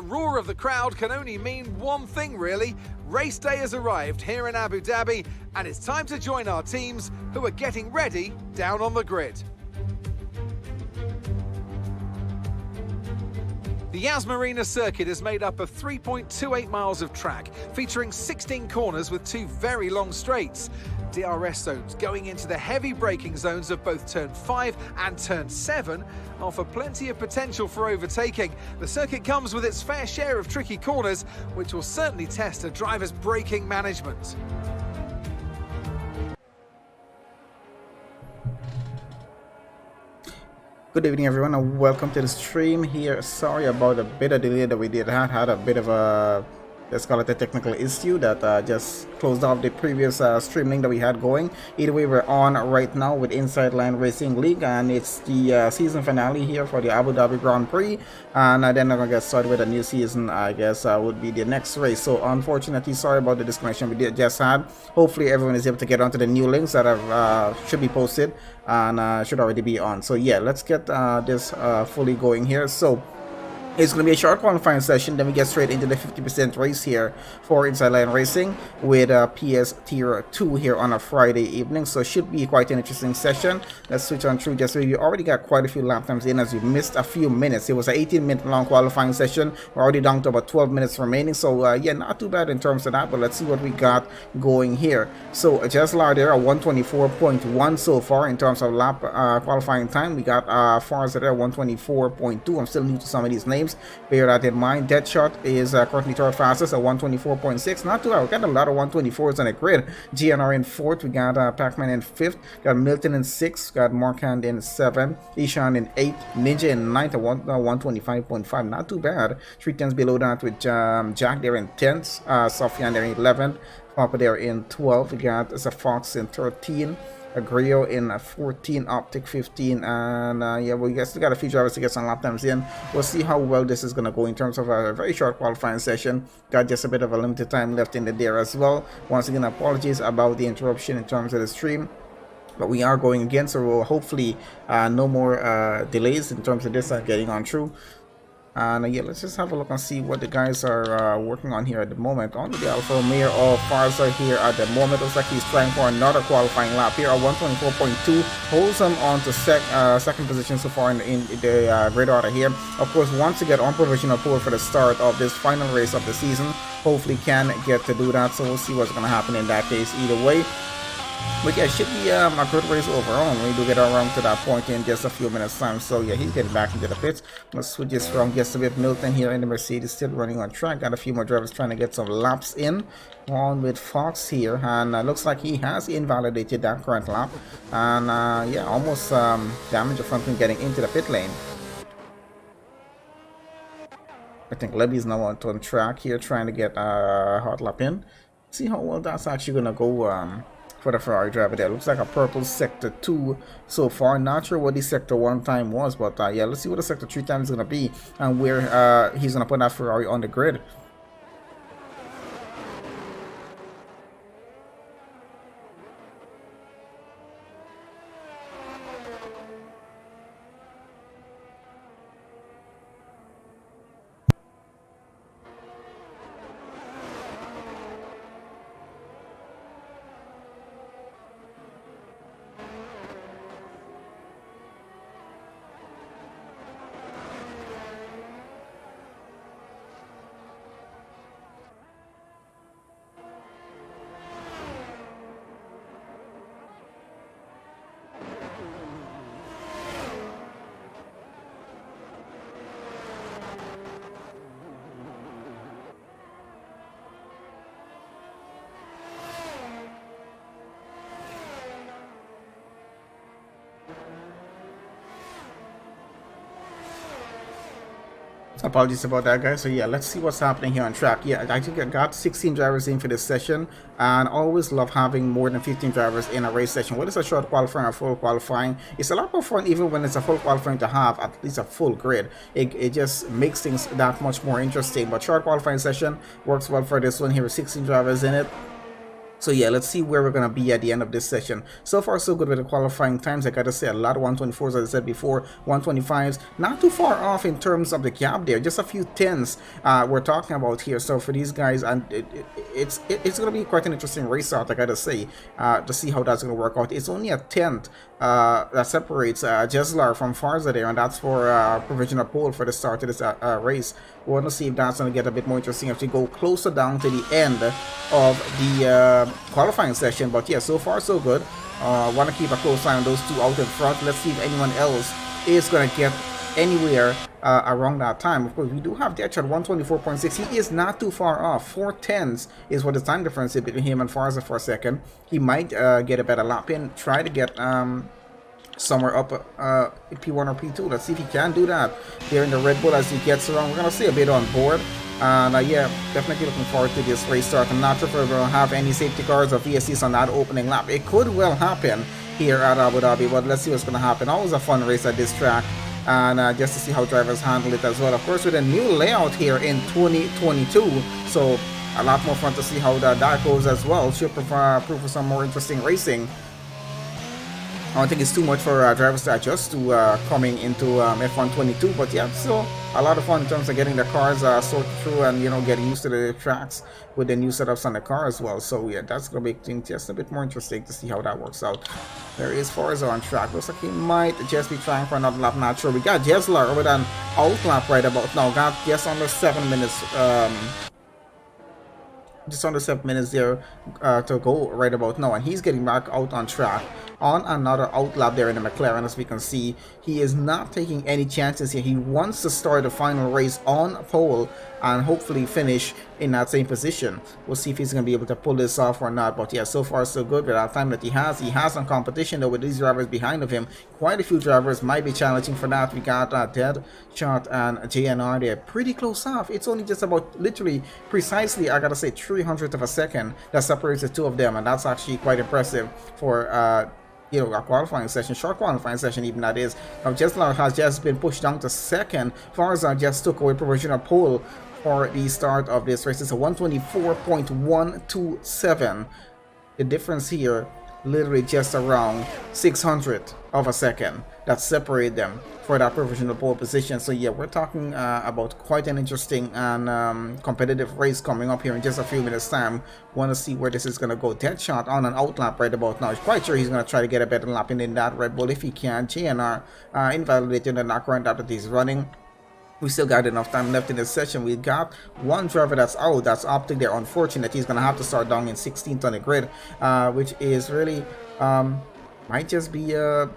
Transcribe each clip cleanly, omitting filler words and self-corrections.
roar of the crowd can only mean one thing really. Race day has arrived here in Abu Dhabi and it's time to join our teams who are getting ready down on the grid. The Yas Marina circuit is made up of 3.28 miles of track, featuring 16 corners with 2 very long straights. DRS zones going into the heavy braking zones of both turn 5 and turn 7 offer plenty of potential for overtaking. The circuit comes with its fair share of tricky corners, which will certainly test a driver's braking management. Good evening everyone and welcome to the stream here. Sorry about a bit of delay that we did had a bit of a, let's call it a technical issue that just closed off the previous stream link that we had going. Either way, we're on right now with Inside Line Racing League, and it's the season finale here for the Abu Dhabi Grand Prix, and then I'm gonna get started with a new season. I guess would be the next race. So unfortunately, sorry about the disconnection we just had. Hopefully everyone is able to get onto the new links that have should be posted and should already be on. So yeah, let's get this fully going here. So it's going to be a short qualifying session, then we get straight into the 50% race here for Inside Line Racing with PS Tier 2 here on a Friday evening. So it should be quite an interesting session. Let's switch on through just so you already got quite a few lap times in as you missed a few minutes. It was an 18-minute long qualifying session. We're already down to about 12 minutes remaining. So yeah, not too bad in terms of that, but let's see what we got going here. So Jeslar there, a 124.1 so far in terms of lap qualifying time. We got Farza there, 124.2. I'm still new to some of these names. Bear that in mind. Deadshot is currently third fastest at 124.6. Not too bad. We got a lot of 124s on the grid. GNR in 4th. We got Pac-Man in 5th. Got Milton in 6th. Got Markand in 7th. Ishan in 8th. Ninja in 9th at 125.5. Not too bad. 3 tenths below that with Jack there in 10th. Sofyan there in 11th. Papa there in 12th. We got Fox in 13th. Agrio in 14, Optic 15, and yeah, we still got a few drivers to get some lap times in. We'll see how well this is going to go in terms of a very short qualifying session. Got just a bit of a limited time left in the day as well. Once again, apologies about the interruption in terms of the stream, but we are going again, so we'll hopefully no more delays in terms of this getting on through. And yeah, let's just have a look and see what the guys are working on here at the moment. On the Alfa Romeo of Farza here at the moment. Looks like he's trying for another qualifying lap here at 124.2. Holds him on to second position so far in the grid order here. Of course, once you get on provisional pole for the start of this final race of the season, hopefully can get to do that. So we'll see what's going to happen in that case either way. But yeah, it should be a good race overall. We do get around to that point in just a few minutes time. So yeah, he's getting back into the pits. Let's switch this from just a bit. Milton here in the Mercedes still running on track. Got a few more drivers trying to get some laps in. On with Fox here, and looks like he has invalidated that current lap. And yeah, almost damage the front wing getting into the pit lane. I think Levy's now on track here trying to get a hot lap in. See how well that's actually gonna go for the Ferrari driver there. Looks like a purple sector 2 so far. Not sure what the sector 1 time was, but yeah, let's see what the sector 3 time is gonna be and where he's gonna put that Ferrari on the grid. Apologies about that, guys. So yeah, let's see what's happening here on track. Yeah, I think I got 16 drivers in for this session, and always love having more than 15 drivers in a race session. Whether it's a short qualifying or full qualifying, it's a lot more fun even when it's a full qualifying to have at least a full grid. It just makes things that much more interesting. But short qualifying session works well for this one here with 16 drivers in it. So yeah, let's see where we're gonna be at the end of this session. So far so good with the qualifying times. I gotta say, a lot of 124s, as I said before, 125s, not too far off in terms of the gap there, just a few tens we're talking about here. So for these guys, and it's gonna be quite an interesting race out, I gotta say, to see how that's gonna work out. It's only a tenth that separates Jeslar from Farza there, and that's for provisional pole for the start of this race. We want to see if that's going to get a bit more interesting as we go closer down to the end of the qualifying session. But yeah, so far so good. Want to keep a close eye on those two out in front. Let's see if anyone else is going to get anywhere around that time. Of course, we do have Death at 124.6. He is not too far off. 4 tenths is what the time difference is between him and Farza for a second. He might get a better lap in, try to get somewhere up P1 or P2. Let's see if he can do that here in the Red Bull as he gets around. We're gonna see a bit on board, and yeah, definitely looking forward to this race start. I'm not sure if we're gonna have any safety cars or VSCs on that opening lap. It could well happen here at Abu Dhabi, but let's see what's gonna happen. Always a fun race at this track, and just to see how drivers handle it as well. Of course, with a new layout here in 2022, so a lot more fun to see how that goes as well. Should prove for some more interesting racing. I don't think it's too much for drivers to adjust to coming into F1 22, but yeah, still a lot of fun in terms of getting the cars sorted through and, you know, getting used to the tracks with the new setups on the car as well. So yeah, that's gonna make things just a bit more interesting to see how that works out. There is Forza on track. Looks like he might just be trying for another lap. Not sure. We got Jeslar with an outlap right about now. Got just under 7 minutes. Just under 7 minutes there to go right about now, and he's getting back out on track on another outlap there in the McLaren. As we can see, he is not taking any chances here. He wants to start the final race on pole and hopefully finish in that same position. We'll see if he's going to be able to pull this off or not, but yeah, so far so good with that time that he has some competition though with these drivers behind of him. Quite a few drivers might be challenging for that. We got Deadshot and JNR. They're pretty close off. It's only just about literally precisely, I gotta say, 300th of a second that separates the two of them, and that's actually quite impressive for you know, a qualifying session, short qualifying session even that is. Now Jeslar has just been pushed down to second. Farza just took away provisional pole for the start of this race. It's a 124.127. The difference here literally just around 600th of a second that separate them for that provisional pole position. So yeah, we're talking about quite an interesting and competitive race coming up here in just a few minutes time. Want to see where this is going to go. Deadshot on an outlap right about now. He's quite sure he's going to try to get a better lap in that Red Bull if he can. JNR invalidated the knock-around lap that he's running. We still got enough time left in this session. We got one driver that's out, that's opting there. Unfortunate, he's gonna have to start down in 16th on the grid, which is really might just be a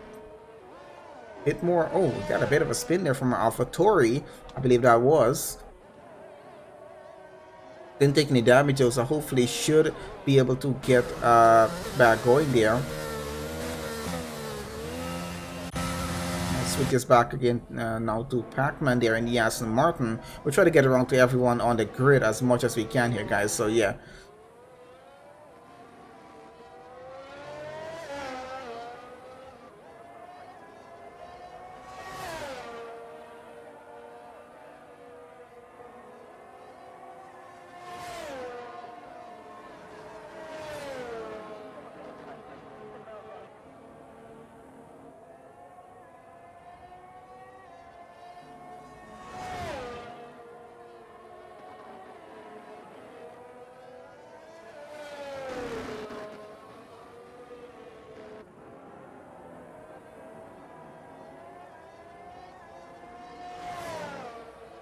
bit more. Oh, we got a bit of a spin there from AlphaTauri, I believe that was. Didn't take any damage though, so hopefully should be able to get back going there. Switches back again now to Pac-Man there in the Aston Martin. We'll try to get around to everyone on the grid as much as we can here, guys. So yeah.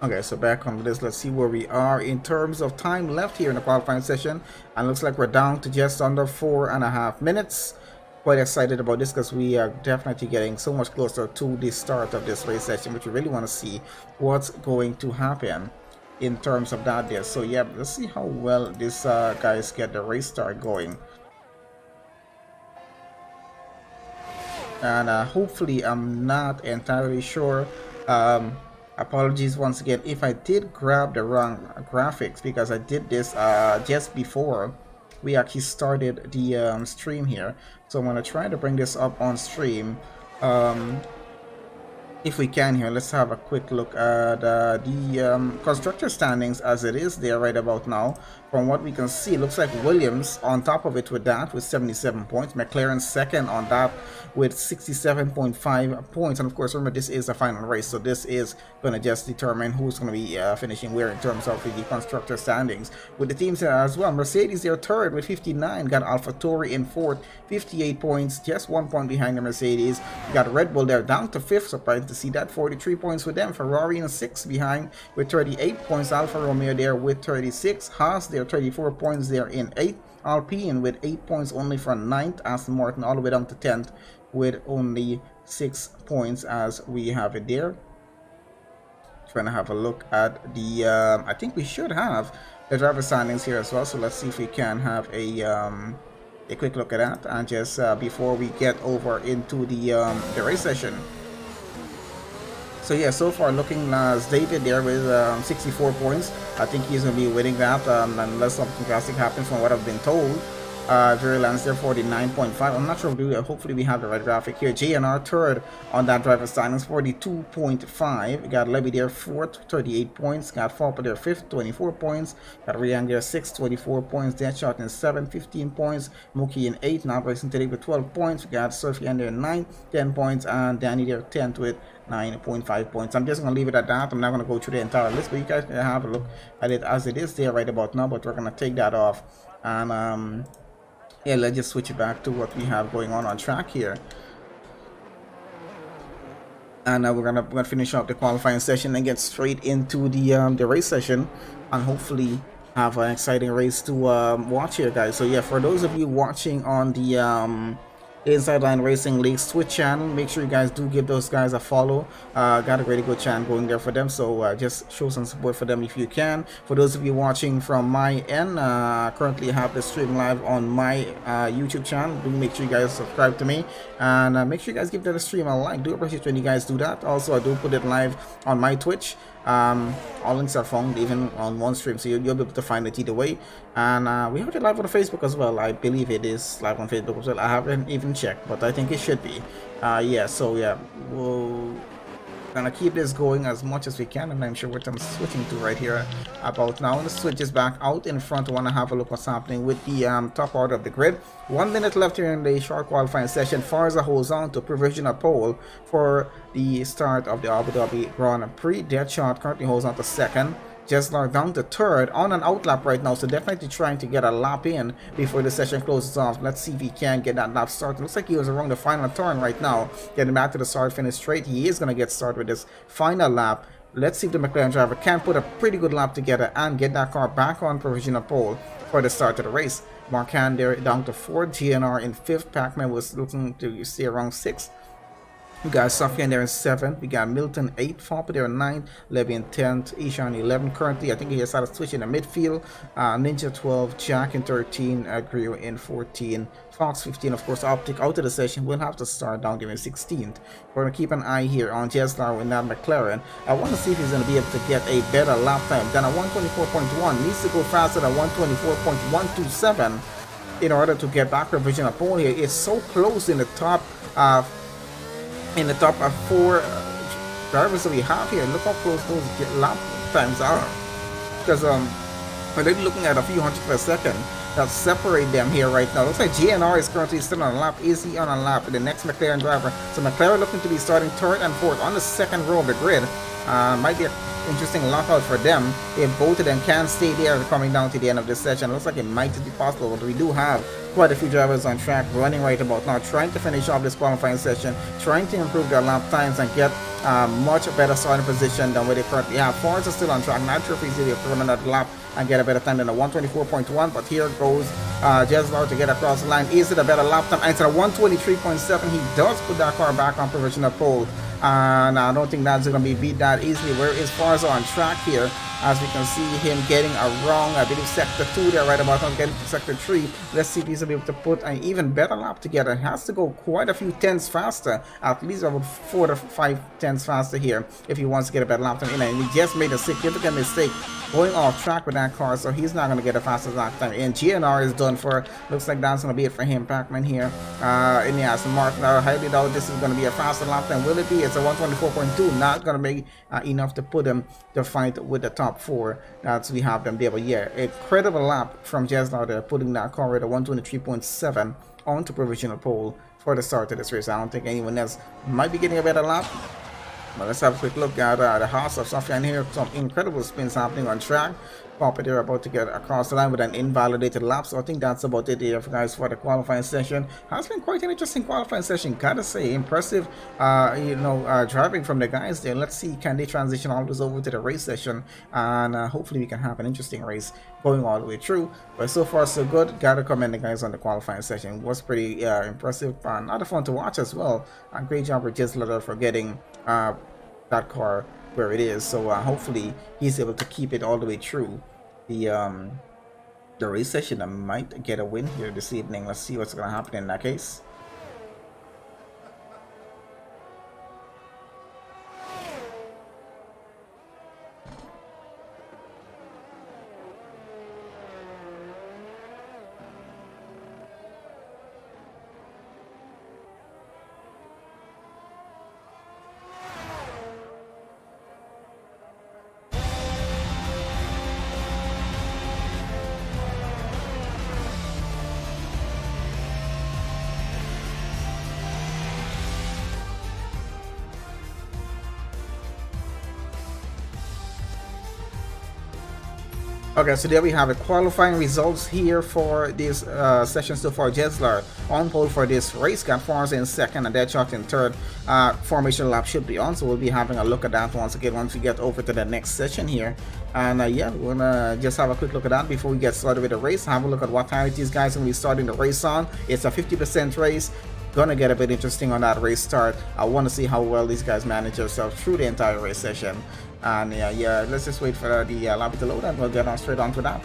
Okay, so back on this, let's see where we are in terms of time left here in the qualifying session. And looks like we're down to just under 4.5 minutes. Quite excited about this because we are definitely getting so much closer to the start of this race session, which we really want to see what's going to happen in terms of that there. So yeah, let's see how well these guys get the race start going. And hopefully, I'm not entirely sure. Apologies once again if I did grab the wrong graphics, because I did this just before we actually started the stream here. So I'm going to try to bring this up on stream. if we can here, let's have a quick look at the constructor standings as it is there right about now. From what we can see, it looks like Williams on top of it with that with 77 points, McLaren second on that with 67.5 points, and of course remember this is a final race, so this is going to just determine who's going to be finishing where in terms of the constructor standings. With the teams here as well, Mercedes they're third with 59, got AlphaTauri in fourth, 58 points, just 1 point behind the Mercedes. You got Red Bull there down to fifth, surprised to see that, 43 points with them. Ferrari in sixth behind with 38 points, Alfa Romeo there with 36, Haas there 34 points there in eighth, Alpine with 8 points only from ninth, Aston Martin all the way down to 10th with only 6 points as we have it there. Trying to have a look at the I think we should have the driver standings here as well, so let's see if we can have a quick look at that, and just before we get over into the race session. So yeah, so far looking as David there with 64 points. I think he's going to be winning that unless something drastic happens from what I've been told. Jerry Lance there 49.5. I'm not sure if hopefully we have the right graphic here. JNR third on that driver standings, 42.5. We got Levy there fourth, 38 points. Got Falpa there fifth, 24 points. Got Riang there sixth, 24 points. Deadshot in seventh, 15 points. Mookie in eighth, now racing today with 12 points. We got Surfian there in ninth, 10 points, and Danny there 10th with 9.5 points. I'm just going to leave it at that. I'm not going to go through the entire list, but you guys can have a look at it as it is there right about now. But we're going to take that off, and yeah, let's just switch it back to what we have going on track here. And we're gonna finish up the qualifying session and get straight into the race session, and hopefully have an exciting race to watch here, guys. So yeah, for those of you watching on the Inside Line Racing League's Twitch channel, make sure you guys do give those guys a follow. Got a really good channel going there for them, so just show some support for them if you can. For those of you watching from my end, currently I have the stream live on my YouTube channel. Do make sure you guys subscribe to me, and make sure you guys give that a stream a like. Do appreciate when you guys do that. Also, I do put it live on my Twitch. All links are found even on one stream, so you'll be able to find it either way. And we have it live on Facebook as well. I believe it is live on Facebook as well. I haven't even checked, but I think it should be. Yeah, so yeah, we'll gonna keep this going as much as we can, and I'm sure what I'm switching to right here about now. The switch is back out in front. I want to have a look what's happening with the top order of the grid. 1 minute left here in the short qualifying session. Farza holds on to provisional pole for the start of the Abu Dhabi Grand Prix. Deadshot currently holds on to second. Jeslar down to third on an outlap right now, so definitely trying to get a lap in before the session closes off. Let's see if he can get that lap started. Looks like he was around the final turn right now, getting back to the start finish straight. He is going to get started with this final lap. Let's see if the McLaren driver can put a pretty good lap together and get that car back on provisional pole for the start of the race. Marquand there down to fourth, GNR in fifth. Pacman was looking to stay around sixth. We got Safian there in 7th. We got Milton 8th. Falpa there in 9th. Levy in 10th. Ishan 11th. Currently, I think he has started switching in the midfield. Ninja 12. Jack in 13. Grio in 14. Fox 15. Of course, Optic out of the session. We'll have to start down there in 16th. We're going to keep an eye here on Jeslar in that McLaren. I want to see if he's going to be able to get a better lap time than a 124.1. Needs to go faster than 124.127 in order to get back provisional pole here. It's so close in the top of 4 drivers that we have here. Look how close those lap times are, because we're looking at a few hundred per second that separate them here right now. Looks like GNR is currently still on a lap. Is he on a lap? The next McLaren driver, so McLaren looking to be starting third and fourth on the second row of the grid. Might be an interesting lockout for them if both of them can stay there coming down to the end of this session. Looks like it might be possible, but we do have quite a few drivers on track running right about now, trying to finish off this qualifying session, trying to improve their lap times and get much better starting position than where they currently have. Forrest is still on track. Not sure if he's able to run another lap and get a better time than a 124.1, but here goes Jeslar to get across the line. Is it a better lap time? And it's a 123.7. He does put that car back on provisional pole, and I don't think that's going to be beat that easily. Where is Farza on track here? As we can see him getting around, I believe, sector 2 there right about now, getting to sector 3. Let's see if he's able to put an even better lap together. He has to go quite a few tenths faster, at least about 4 to 5 tenths faster here if he wants to get a better lap time in. And he just made a significant mistake going off track with that car, so he's not going to get a fastest lap time. And GNR is done for. Looks like that's going to be it for him. Pac-Man here in the Aston Martin. I highly doubt this is going to be a faster lap time. Will it be? It's a 124.2. Not going to be enough to put him to fight with the top 4. That's we have them there. But yeah, incredible lap from Jeslar there, putting that car at a 123.7 onto provisional pole for the start of this race. I don't think anyone else might be getting a better lap. But let's have a quick look at the house of Sofyan here. Some incredible spins happening on track. Papa there about to get across the line with an invalidated lap. So I think that's about it here, guys, for the qualifying session. Has been quite an interesting qualifying session, gotta say. Impressive, driving from the guys there. Let's see, can they transition all this over to the race session, and hopefully we can have an interesting race going all the way through. But so far so good. Gotta commend the guys on the qualifying session. It was pretty impressive and a lot of fun to watch as well. Great job with Jesler for getting that car where it is. So hopefully he's able to keep it all the way through the race session. I might get a win here this evening. Let's see what's going to happen in that case. Okay, so there we have it. Qualifying results here for this session so far. Jeslar on pole for this race, got Forza in second and Deadshot in third. Formation lap should be on, so we'll be having a look at that once again once we get over to the next session here. And yeah, we're gonna just have a quick look at that before we get started with the race. Have a look at what time these guys are gonna be starting the race on. It's a 50% race. Gonna get a bit interesting on that race start. I want to see how well these guys manage themselves through the entire race session. And yeah, let's just wait for the lobby to load and we'll get on straight on to that.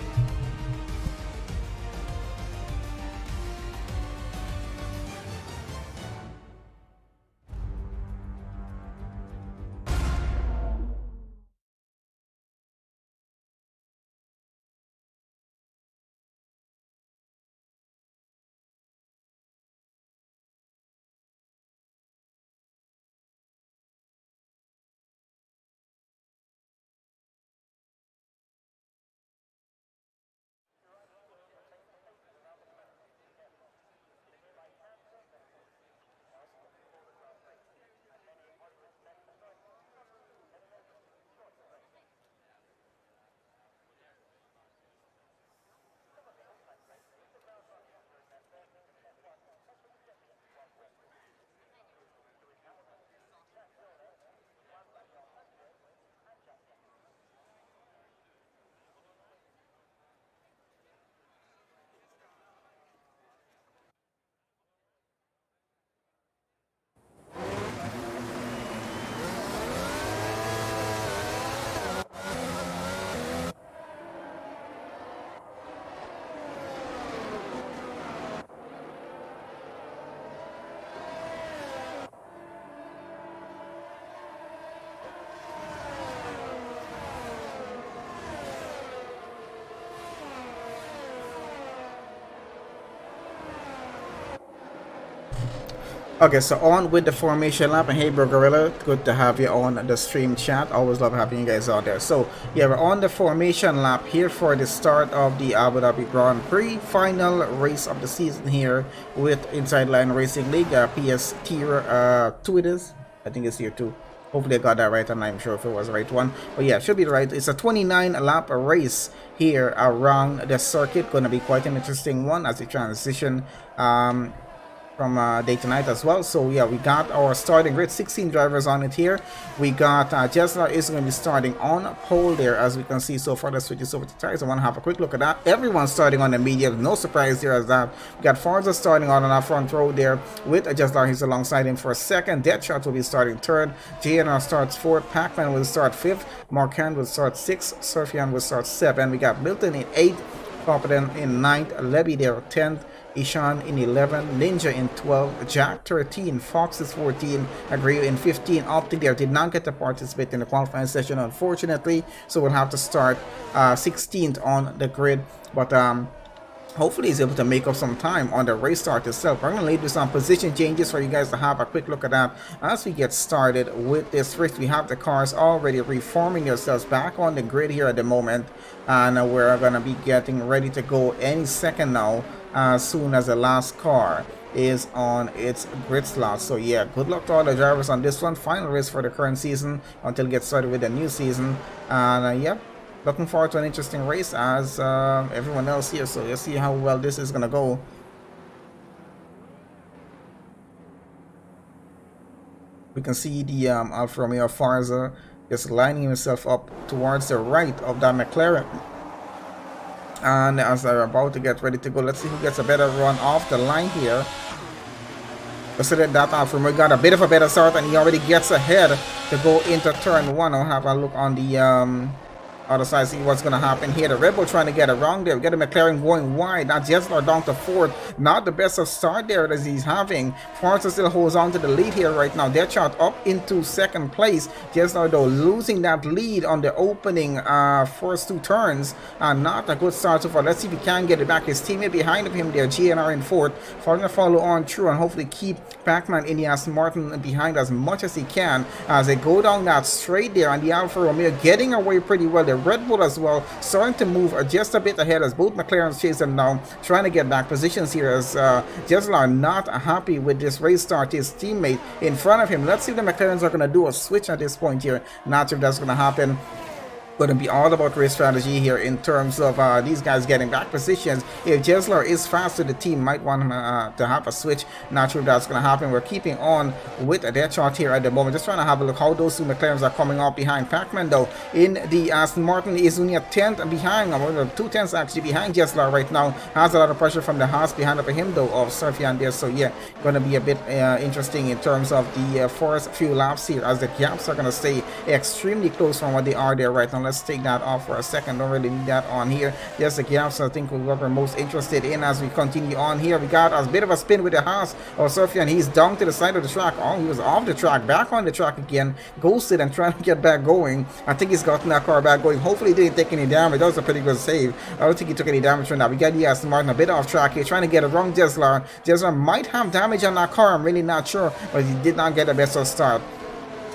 Okay, so on with the formation lap, and hey bro Gorilla, good to have you on the stream chat. Always love having you guys out there. So yeah, we're on the formation lap here for the start of the Abu Dhabi Grand Prix, final race of the season here with Inside Line Racing League, PS tier 2 it is. I think it's tier 2. Hopefully I got that right. I'm not even sure if it was the right one, but yeah, it should be right. It's a 29 lap race here around the circuit. Gonna be quite an interesting one as we transition from day to night as well. So yeah, we got our starting grid, 16 drivers on it here. We got Jeslar is going to be starting on pole there, as we can see. So far, let's switch this over to tires. I want to have a quick look at that. Everyone's starting on the medium, no surprise there as that. We got Forza starting on our front row there with Jeslar. He's alongside him for a second. Deadshot will be starting third. JNR starts fourth. Pac-Man will start fifth. Marquand will start sixth. Surfian will start seventh. We got Milton in eighth. Competent in ninth. Levy there 10th. Ishan in 11, Ninja in 12, Jack 13, Fox is 14, Agrio in 15. Optic there did not get to participate in the qualifying session, unfortunately, so we'll have to start 16th on the grid, but hopefully he's able to make up some time on the race start itself. I'm going to leave some position changes for you guys to have a quick look at that as we get started with this race. We have the cars already reforming themselves back on the grid here at the moment, and we're going to be getting ready to go any second now, as soon as the last car is on its grid slot. So yeah, good luck to all the drivers on this one. Final race for the current season until we get started with the new season, and yeah, looking forward to an interesting race as everyone else here. So let's see how well this is gonna go. We can see the Alfa Romeo Farza just lining himself up towards the right of that McLaren, and as they're about to get ready to go, let's see who gets a better run off the line here. Consider that Alfa Romeo got a bit of a better start, and he already gets ahead to go into turn 1. I'll have a look on the other side, see what's going to happen here. The Red Bull trying to get around there. We got a McLaren going wide. Now Jeslar down to 4th. Not the best of start there as he's having. Forza still holds on to the lead here right now. Deadshot up into 2nd place. Jeslar though losing that lead on the opening first 2 turns. Not a good start so far. Let's see if he can get it back. His teammate behind of him there, GNR in 4th. Going to follow on through and hopefully keep Pac-Man in the Aston Martin behind as much as he can as they go down that straight there. And the Alfa Romeo getting away pretty well. The Red Bull as well starting to move just a bit ahead as both McLarens chase them down, trying to get back positions here as Jeslar not happy with this race start. His teammate in front of him. Let's see if the McLarens are going to do a switch at this point here. Not sure if that's going to happen. Going to be all about race strategy here in terms of these guys getting back positions. If Jeslar is faster, the team might want him to have a switch. Not sure if that's going to happen. We're keeping on with a dead shot here at the moment. Just trying to have a look how those 2 McLarens are coming up behind Pac-Man though. In the Aston Martin is only a 10th behind, or 2 tenths actually behind Jeslar right now. Has a lot of pressure from the Haas behind of him though of Surfian there. So yeah, going to be a bit interesting in terms of the first few laps here as the gaps are going to stay extremely close from what they are there right now. Let's take that off for a second. Don't really need that on here. Just the gaps I think what we're most interested in as we continue on here. We got a bit of a spin with the Haas of Surfian. He's down to the side of the track. Oh, he was off the track, back on the track again, ghosted and trying to get back going. I think he's gotten that car back going. Hopefully he didn't take any damage. That was a pretty good save. I don't think he took any damage from that. We got the Aston Martin a bit off track here, trying to get around Jeslar. Jeslar might have damage on that car. I'm really not sure, but he did not get the best of start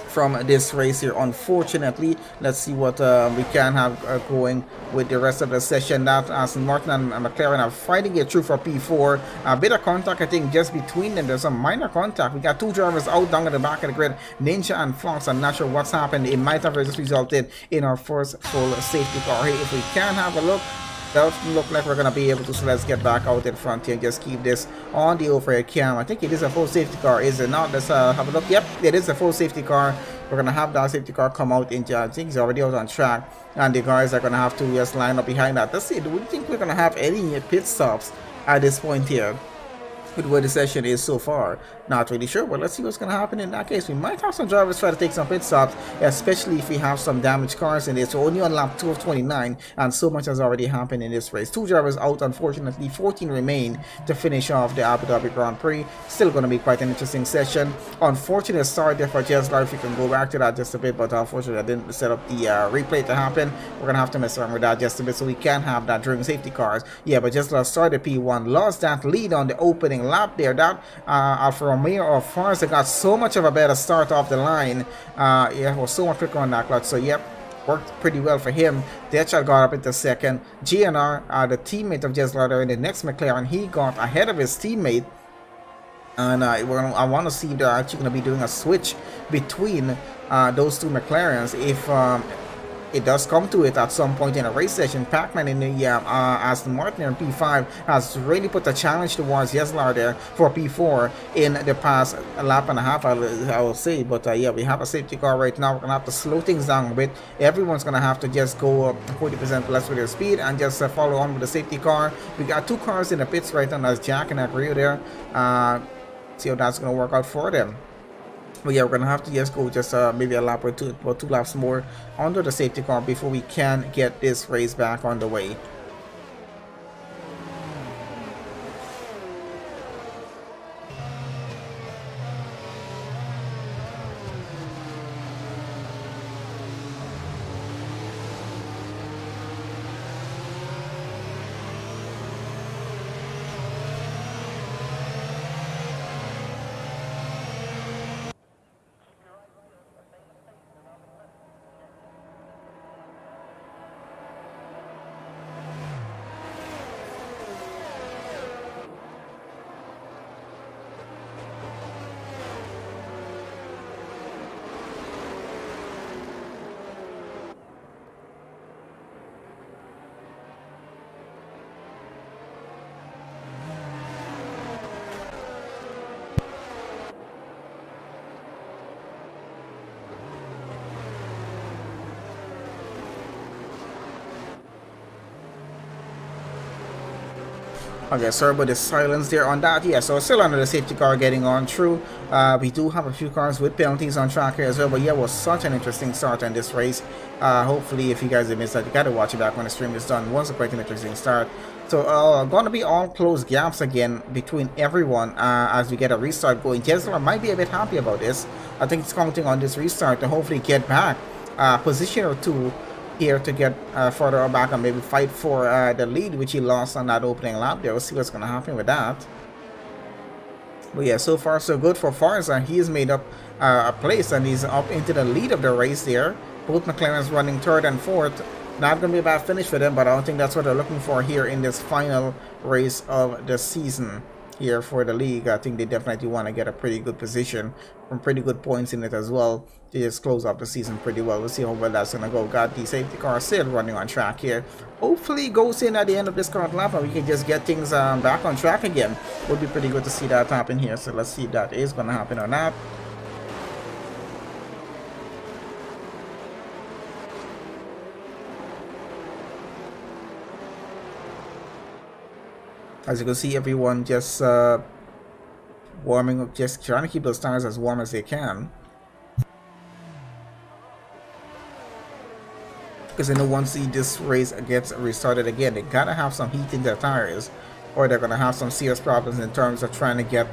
from this race here, unfortunately. Let's see what we can have going with the rest of the session. That Aston Martin and McLaren are fighting it through for P4. A bit of contact I think just between them. There's some minor contact. We got 2 drivers out down at the back of the grid, Ninja and Fox. I'm not sure what's happened. It might have just resulted in our first full safety car. Hey, if we can have a look, doesn't look like we're going to be able to, so let's get back out in front here and just keep this on the overhead cam. I think it is a full safety car, is it not? Let's have a look. Yep, it is a full safety car. We're going to have that safety car come out in, I think he's already out on track, and the guys are going to have to just line up behind that. Let's see, do we think we're going to have any pit stops at this point here with where the session is so far? Not really sure, but let's see what's going to happen in that case. We might have some drivers try to take some pit stops, especially if we have some damaged cars in this. So only on lap 2 of 29, and so much has already happened in this race. 2 drivers out, unfortunately. 14 remain to finish off the Abu Dhabi Grand Prix. Still going to be quite an interesting session. Unfortunate start there for Jeslar, if you can go back to that just a bit, but unfortunately I didn't set up the replay to happen. We're going to have to mess around with that just a bit so we can have that during safety cars. Yeah, but Jeslar started P1, lost that lead on the opening lap there. That Alfa Romeo or Farza got so much of a better start off the line. Yeah, was so much quicker on that clutch. So yep, worked pretty well for him. Deadshot got up into 2nd. GNR, the teammate of Jeslar in the next McLaren, he got ahead of his teammate. And I want to see if they're actually going to be doing a switch between those 2 McLarens if it does come to it at some point in a race session. Pac-Man in the Aston Martin in P5 has really put a challenge towards Jeslar there for P4 in the past lap and a half, I will say. But yeah, we have a safety car right now. We're going to have to slow things down a bit. Everyone's going to have to just go 40% less with their speed and just follow on with the safety car. We got 2 cars in the pits right now. That's Jack and Agrio there. See how that's going to work out for them. But yeah, we're going to have to just go maybe a lap or 2 laps more under the safety car before we can get this race back on the way. Okay, sorry about the silence there on that. Yeah, so still under the safety car getting on through. We do have a few cars with penalties on track here as well. But yeah, it was such an interesting start on this race. Hopefully, if you guys have missed that, you got to watch it back when the stream is done. It was a quite an interesting start. So, going to be all close gaps again between everyone as we get a restart going. Tesla might be a bit happy about this. I think it's counting on this restart to hopefully get back position or two here to get further back and maybe fight for the lead which he lost on that opening lap there. We'll see what's going to happen with that. But yeah, so far so good for Forza. He has made up a place and he's up into the lead of the race there. Both McLarens running third and fourth. Not going to be a bad finish for them, but I don't think that's what they're looking for here in this final race of the season here for the league. I think they definitely want to get a pretty good position from pretty good points in it as well to just close off the season pretty well. We'll see how well that's going to go. Got the safety car still running on track here. Hopefully goes in at the end of this current lap and we can just get things back on track again. Would be pretty good to see that happen here. So let's see if that is going to happen or not. As you can see, everyone just warming up, just trying to keep those tires as warm as they can. Because I know once this race gets restarted again, they gotta have some heat in their tires, or they're gonna have some serious problems in terms of trying to get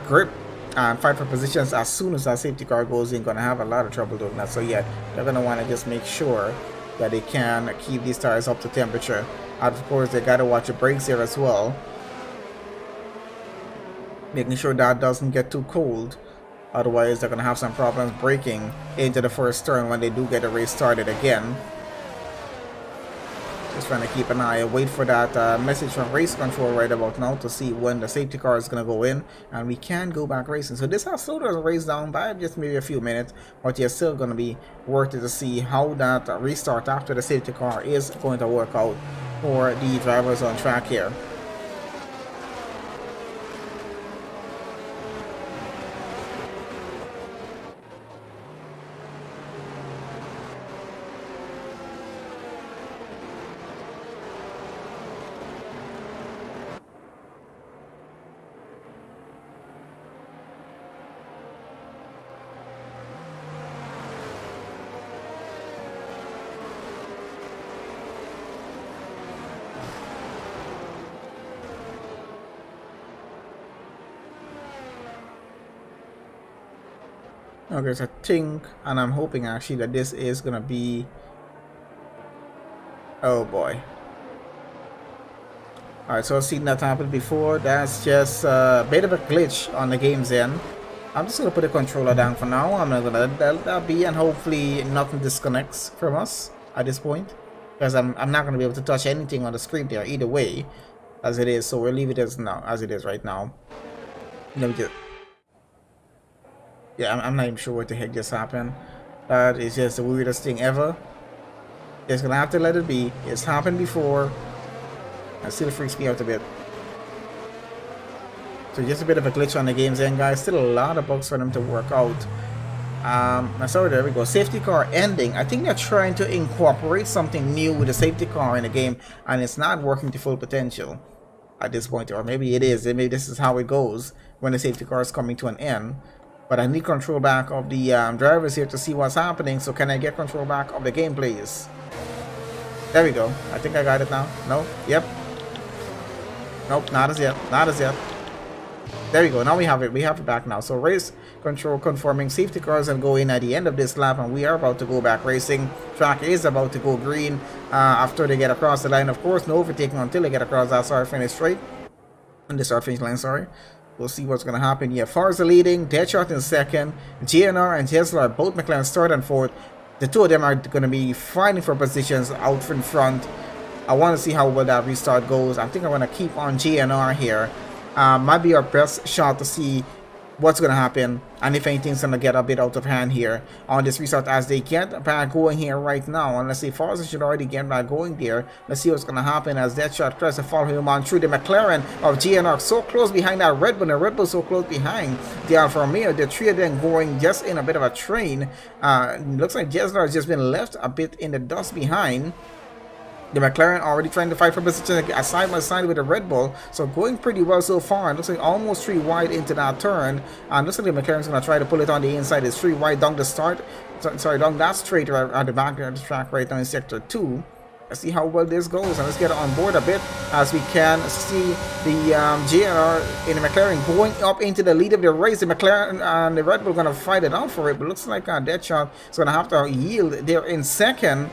grip and fight for positions as soon as that safety car goes in. Gonna have a lot of trouble doing that. So yeah, they're gonna want to just make sure that they can keep these tires up to temperature. And of course, they gotta watch the brakes here as well, making sure that doesn't get too cold. Otherwise, they're gonna have some problems braking into the first turn when they do get the race started again. Just trying to keep an eye and wait for that message from race control right about now to see when the safety car is going to go in and we can go back racing. So this has slowed the race down by just maybe a few minutes, but you're still going to be worth it to see how that restart after the safety car is going to work out for the drivers on track here. Okay, so I think, and I'm hoping actually that this is gonna be, oh boy. Alright, so I've seen that happen before. That's just a bit of a glitch on the game's end. I'm just gonna put the controller down for now. I'm not gonna let that be, and hopefully nothing disconnects from us at this point, because I'm not gonna be able to touch anything on the screen there either way as it is. So we'll leave it as now, as it is right now. Let me just, yeah, I'm not even sure what the heck just happened. That is just the weirdest thing ever. Just gonna have to let it be. It's happened before. It still freaks me out a bit. So just a bit of a glitch on the game's end, guys. Still a lot of bugs for them to work out. So there we go. Safety car ending. I think they're trying to incorporate something new with the safety car in the game, and it's not working to full potential at this point. Or maybe it is. Maybe this is how it goes when the safety car is coming to an end. But I need control back of the drivers here to see what's happening. So can I get control back of the game, please? There we go. I think I got it now. No? Yep. Nope, not as yet. Not as yet. There we go. Now we have it. We have it back now. So race control conforming safety cars and go in at the end of this lap. And we are about to go back racing. Track is about to go green after they get across the line. Of course, no overtaking until they get across that start finish straight. And the start finish line, sorry. We'll see what's going to happen. Yeah, Forza leading, Deadshot in second, GNR and Tesla are both McLaren third and fourth. The two of them are going to be fighting for positions out in front. I want to see how well that restart goes. I think I'm going to keep on GNR here. Might be our best shot to see what's going to happen and if anything's going to get a bit out of hand here on this restart as they get back going here right now. And let's see, Forza should already get back going there. Let's see what's going to happen as Deadshot tries to follow him on through the McLaren of GNR, so close behind that Red Bull, and Red Bull so close behind the Alfa Romeo. The three of them going just in a bit of a train. Looks like Jesler has just been left a bit in the dust behind. The McLaren already trying to fight for position side by side with the Red Bull, so going pretty well so far. It looks like almost 3 wide into that turn, and looks like the McLaren's going to try to pull it on the inside. It's 3 wide down the start, sorry, down that straight at the back of the track right now in sector 2. Let's see how well this goes, and let's get on board a bit as we can see the JR in the McLaren going up into the lead of the race. The McLaren and the Red Bull going to fight it out for it, but looks like Deadshot is going to have to yield there in second.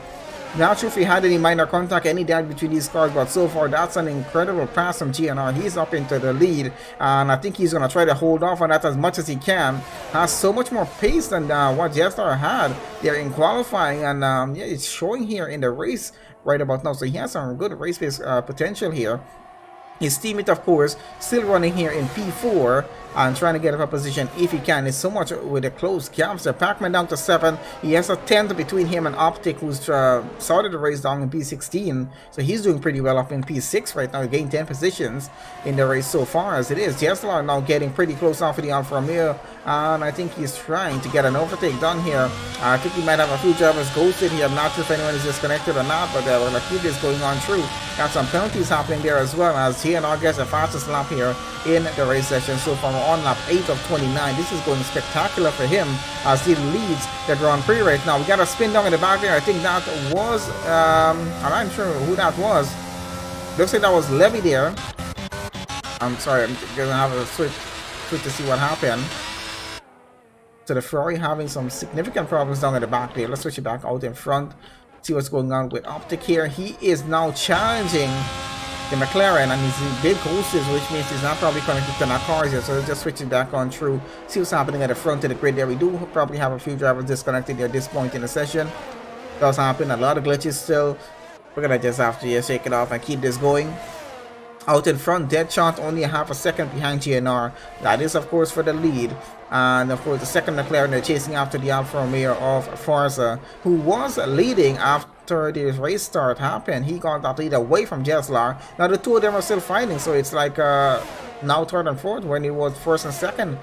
Not sure if he had any minor contact, any damage between these cars, but so far that's an incredible pass from GNR. He's up into the lead, and I think he's going to try to hold off on that as much as he can. Has so much more pace than what Jetstar had there in qualifying, and yeah, it's showing here in the race right about now. So he has some good race pace potential here. His teammate, of course, still running here in P4 and trying to get up a position if he can. It's so much with the close gaps. So Pac-Man down to 7. He has a 10th between him and Optic, who's started the race down in P16. So he's doing pretty well up in P6 right now. He gained 10 positions in the race so far as it is. Jeslar now getting pretty close off of the Alfa Romeo, and I think he's trying to get an overtake done here. I think he might have a few drivers ghosted here. I'm not sure if anyone is disconnected or not, but we're going to keep this going on through. Got some penalties happening there as well, as GNR gets the fastest lap here in the race session so far on lap 8 of 29. This is going spectacular for him as he leads the Grand Prix right now. We got a spin down in the back there. I think that was I'm not sure who that was. Looks like that was Levy there. I'm sorry, I'm gonna have a switch to see what happened. So the Ferrari having some significant problems down at the back there. Let's switch it back out in front. See what's going on with Optic here. He is now challenging the McLaren, and he's big coasters, which means he's not probably connected to our cars yet. So let's just switch it back on through. See what's happening at the front of the grid there. We do probably have a few drivers disconnected at this point in the session. Does happen. A lot of glitches still. We're gonna just have to shake it off and keep this going. Out in front, Deadshot only a half a second behind GNR. That is, of course, for the lead. And of course, the second McLaren, they're chasing after the Alfa Romeo of Forza, who was leading after the race start happened. He got that lead away from Jeslar. Now the two of them are still fighting, so it's like now third and fourth when it was first and second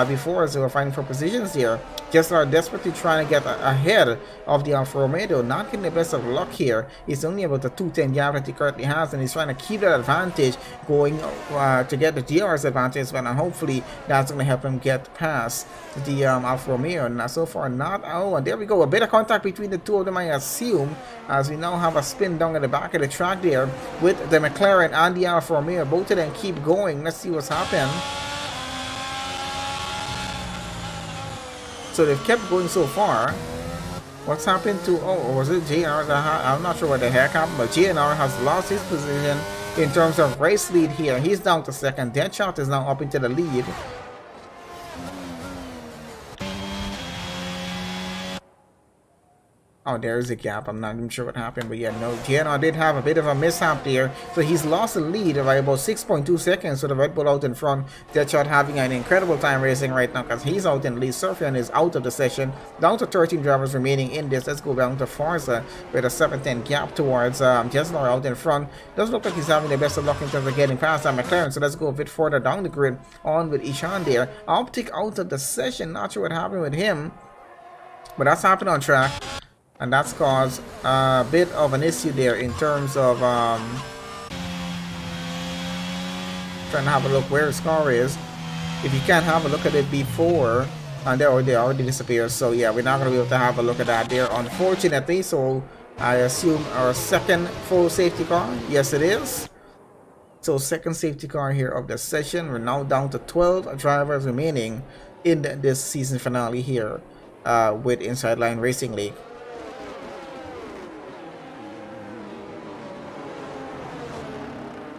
before, as they were fighting for positions here. Jeslar desperately trying to get ahead of the Alfa Romeo, not getting the best of luck here. It's only about the 210 gap that he currently has, and he's trying to keep that advantage going to get the DRS advantage, and hopefully that's going to help him get past the Alfa Romeo. And so far not. Oh, and there we go, a bit of contact between the two of them, I assume, as we now have a spin down at the back of the track there with the McLaren and the Alfa Romeo. Both of them keep going. Let's see what's happened. So they've kept going so far. What's happened to, oh, was it JNR? I'm not sure what the heck happened, but JNR has lost his position in terms of race lead here. He's down to second. Deadshot is now up into the lead. Oh, there is a gap. I'm not even sure what happened, but yeah, no, GNR did have a bit of a mishap there. So he's lost the lead by about 6.2 seconds. So the Red Bull out in front. Deadshot having an incredible time racing right now because he's out in the lead. Surfian is out of the session. Down to 13 drivers remaining in this. Let's go down to Forza with a 7-10 gap towards Jeslar out in front. Doesn't look like he's having the best of luck in terms of getting past that McLaren. So let's go a bit further down the grid on with Ishan there. Optic out of the session. Not sure what happened with him, but that's happened on track. And that's caused a bit of an issue there in terms of trying to have a look where his car is. If you can't have a look at it before, and they already disappeared. So yeah, we're not going to be able to have a look at that there, unfortunately. So I assume our second full safety car. Yes, it is. So second safety car here of the session. We're now down to 12 drivers remaining in this season finale here with Inside Line Racing League.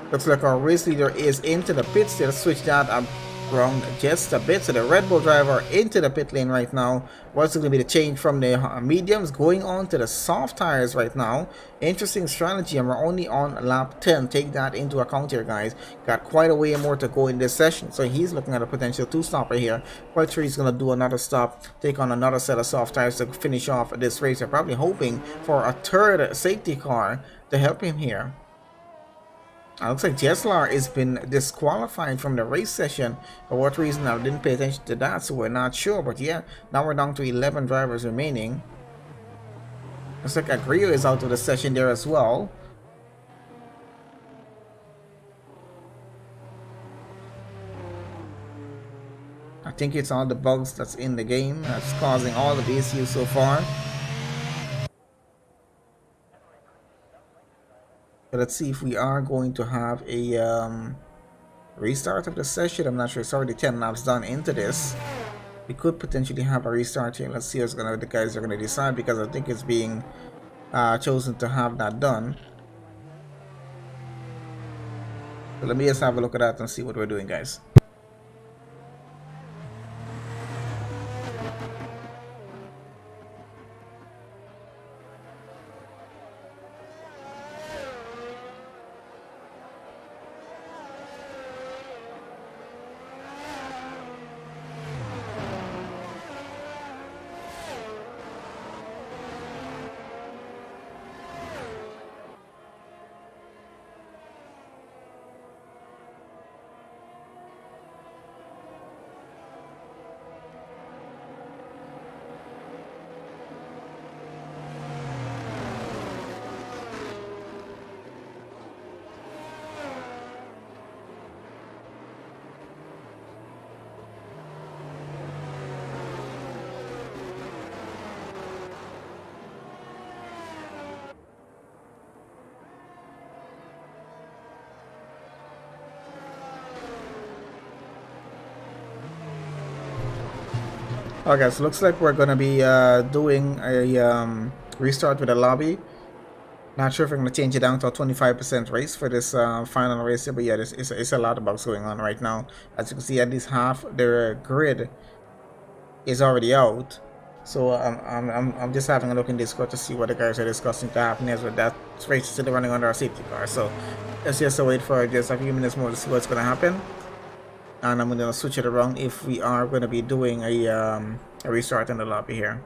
Looks like our race leader is into the pits. Let's switch that around just a bit. So the Red Bull driver into the pit lane right now. What's going to be the change from the mediums going on to the soft tires right now? Interesting strategy, and we're only on lap 10. Take that into account here, guys. Got quite a way more to go in this session. So he's looking at a potential 2-stopper here. Quite sure he's going to do another stop, take on another set of soft tires to finish off this race. They're probably hoping for a third safety car to help him here. Looks like Jeslar has been disqualified from the race session. For what reason, I didn't pay attention to that, so we're not sure. But yeah, now we're down to 11 drivers remaining. Looks like Agrio is out of the session there as well. think it's all the bugs that's in the game that's causing all of the issues so far. But let's see if we are going to have a restart of the session. I'm not sure. It's already 10 laps done into this. We could potentially have a restart here. Let's see what's the guys are gonna decide, because I think it's being chosen to have that done. So let me just have a look at that and see what we're doing, guys. Okay, so looks like we're gonna be doing a restart with the lobby. Not sure if I'm gonna change it down to a 25% race for this final race here, but yeah, it's a lot of bugs going on right now. As you can see, at least half the grid is already out. So I'm just having a look in Discord to see what the guys are discussing to happen as with that race is still running under our safety car. So let's just wait for just a few minutes more to see what's gonna happen. And I'm gonna switch it around if we are gonna be doing a restart in the lobby here.